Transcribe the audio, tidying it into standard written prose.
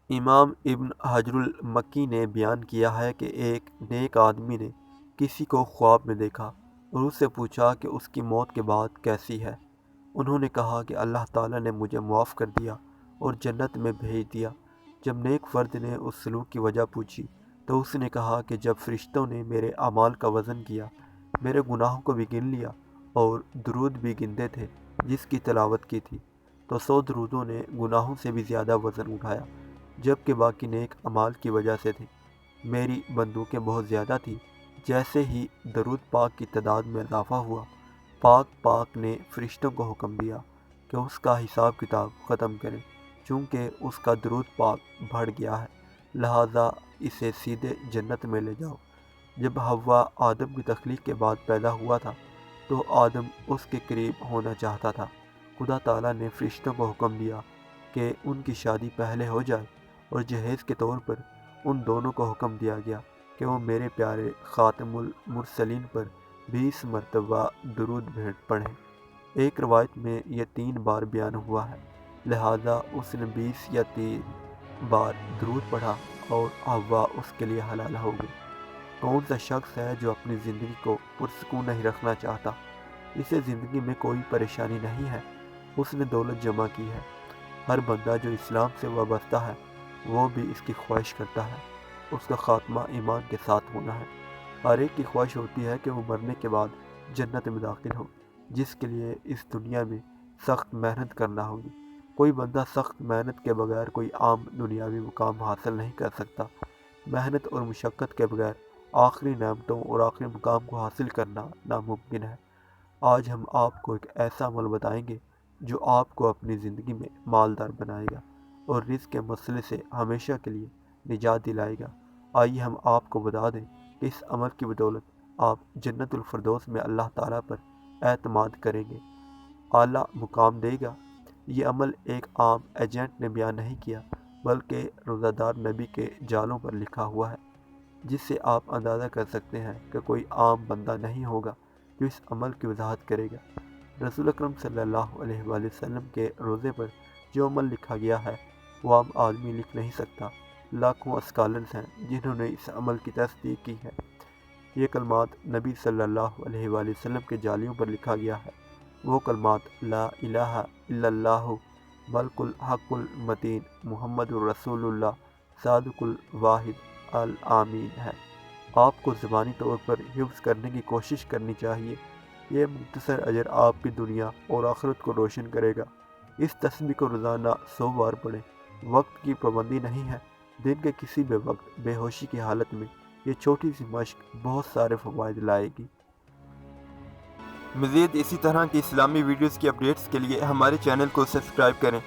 امام ابن حجر المکی نے بیان کیا ہے کہ ایک نیک آدمی نے کسی کو خواب میں دیکھا اور اس سے پوچھا کہ اس کی موت کے بعد کیسی ہے۔ انہوں نے کہا کہ اللہ تعالیٰ نے مجھے معاف کر دیا اور جنت میں بھیج دیا۔ جب نیک فرد نے اس سلوک کی وجہ پوچھی تو اس نے کہا کہ جب فرشتوں نے میرے اعمال کا وزن کیا، میرے گناہوں کو بھی گن لیا اور درود بھی گنتے تھے جس کی تلاوت کی تھی، تو 100 درودوں نے گناہوں سے بھی زیادہ وزن اٹھایا، جبکہ باقی نیک اعمال کی وجہ سے تھے۔ میری بندوقیں بہت زیادہ تھیں۔ جیسے ہی درود پاک کی تعداد میں اضافہ ہوا، پاک نے فرشتوں کو حکم دیا کہ اس کا حساب کتاب ختم کریں، چونکہ اس کا درود پاک بڑھ گیا ہے، لہٰذا اسے سیدھے جنت میں لے جاؤ۔ جب حوا آدم کی تخلیق کے بعد پیدا ہوا تھا تو آدم اس کے قریب ہونا چاہتا تھا۔ خدا تعالیٰ نے فرشتوں کو حکم دیا کہ ان کی شادی پہلے ہو جائے، اور جہیز کے طور پر ان دونوں کو حکم دیا گیا کہ وہ میرے پیارے خاتم المرسلین پر 20 مرتبہ درود پڑھیں۔ ایک روایت میں یہ 3 بار بیان ہوا ہے، لہٰذا اس نے 20 یا 3 بار درود پڑھا اور حوا اس کے لیے حلال ہو گئی۔ کون سا شخص ہے جو اپنی زندگی کو پرسکون نہیں رکھنا چاہتا؟ اسے زندگی میں کوئی پریشانی نہیں ہے، اس نے دولت جمع کی ہے۔ ہر بندہ جو اسلام سے وابستہ ہے وہ بھی اس کی خواہش کرتا ہے، اس کا خاتمہ ایمان کے ساتھ ہونا ہے۔ ہر ایک کی خواہش ہوتی ہے کہ وہ مرنے کے بعد جنت میں داخل ہو، جس کے لیے اس دنیا میں سخت محنت کرنا ہوگی۔ کوئی بندہ سخت محنت کے بغیر کوئی عام دنیاوی مقام حاصل نہیں کر سکتا۔ محنت اور مشقت کے بغیر آخری نعمتوں اور آخری مقام کو حاصل کرنا ناممکن ہے۔ آج ہم آپ کو ایک ایسا عمل بتائیں گے جو آپ کو اپنی زندگی میں مالدار بنائے گا اور رزق کے مسئلے سے ہمیشہ کے لیے نجات دلائے گا۔ آئیے ہم آپ کو بتا دیں کہ اس عمل کی بدولت آپ جنت الفردوس میں اللہ تعالیٰ پر اعتماد کریں گے، اعلیٰ مقام دے گا۔ یہ عمل ایک عام ایجنٹ نے بیان نہیں کیا، بلکہ روزہ دار نبی کے جالوں پر لکھا ہوا ہے، جس سے آپ اندازہ کر سکتے ہیں کہ کوئی عام بندہ نہیں ہوگا جو اس عمل کی وضاحت کرے گا۔ رسول اکرم صلی اللہ علیہ وآلہ وسلم کے روزے پر جو عمل لکھا گیا ہے وہ عام آدمی لکھ نہیں سکتا۔ لاکھوں اسکالرز ہیں جنہوں نے اس عمل کی تصدیق کی ہے۔ یہ کلمات نبی صلی اللہ علیہ وآلہ وسلم کے جالیوں پر لکھا گیا ہے۔ وہ کلمات لا الہ الا اللہ، ملک الحق المتین، محمد الرسول اللہ، صادق الواحد الامین ہے۔ آپ کو زبانی طور پر حفظ کرنے کی کوشش کرنی چاہیے۔ یہ مختصر اجر آپ کی دنیا اور آخرت کو روشن کرے گا۔ اس تسبیح کو روزانہ 100 بار پڑھیں۔ وقت کی پابندی نہیں ہے، دن کے کسی بھی وقت بے ہوشی کی حالت میں یہ چھوٹی سی مشق بہت سارے فوائد لائے گی۔ مزید اسی طرح کی اسلامی ویڈیوز کی اپڈیٹس کے لیے ہمارے چینل کو سبسکرائب کریں۔